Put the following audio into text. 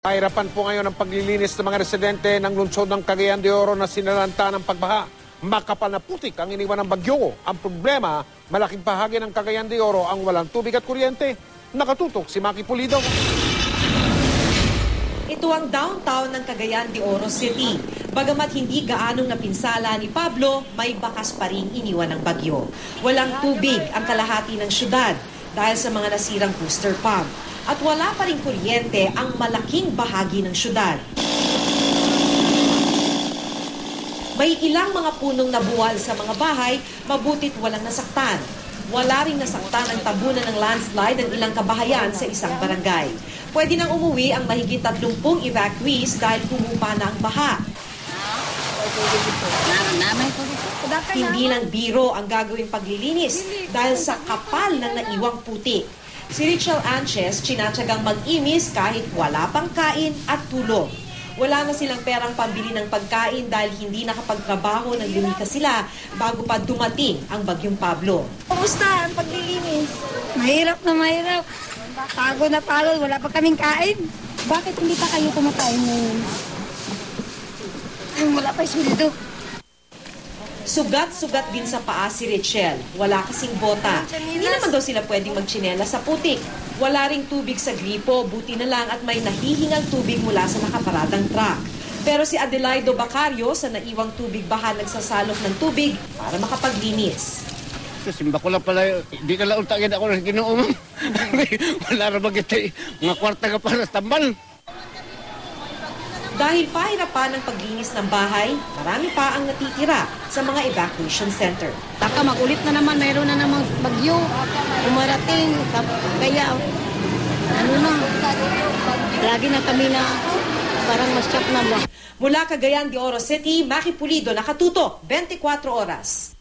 Kahirapan po ngayon ang paglilinis ng mga residente ng lungsod ng Cagayan de Oro na sinalanta ng pagbaha. Makapal na putik ang iniwan ng bagyo. Ang problema, malaking bahagi ng Cagayan de Oro ang walang tubig at kuryente. Nakatutok si Maki Pulido. Ito ang downtown ng Cagayan de Oro City. Bagamat hindi gaanong napinsala ni Pablo, may bakas pa rin iniwan ng bagyo. Walang tubig ang kalahati ng syudad dahil sa mga nasirang booster pump. At wala pa rin kuryente ang malaking bahagi ng syudad. May ilang mga punong nabuwal sa mga bahay, mabutit walang nasaktan. Wala ring nasaktan ang tabunan ng landslide ng ilang kabahayan sa isang barangay. Pwede nang umuwi ang mahigit 30 evacuees dahil humupa na ang baha. Hindi lang biro ang gagawing paglilinis dahil sa kapal ng naiwang putik. Si Richel Anches, tsinatsagang mag-imis kahit wala pang kain at tulog. Wala na silang perang pambili ng pagkain dahil hindi nakapagtrabaho ng lumikas sila bago pa dumating ang Bagyong Pablo. Kumusta ang paglilinis? Mahirap na mahirap. Pagod na pagod, wala pa kaming kain. Bakit hindi pa kayo kumakain ngayon? Ay, wala pa sweldo. Sugat-sugat din sa paa si Richel. Wala kasing bota. Hindi naman daw sila pwedeng magtsinela sa putik. Wala ring tubig sa gripo, buti na lang at may nahihingang tubig mula sa nakaparadang truck. Pero si Adelaido Bacario sa naiwang tubig baha nagsasalok ng tubig para makapaglinis. Simba ko lang pala, di na lang utangin ako ng Ginoo. Wala na magitay, mga kwarta ka para sa tambal. Dahil pahirapan ng paglinis ng bahay, marami pa ang natitira sa mga evacuation center. Baka magulit na naman, mayroon na namang bagyo, umarating, kaya ano na, lagi na kami na parang mas na. Mula Cagayan de Oro City, Maki Pulido, nakatutok, 24 oras.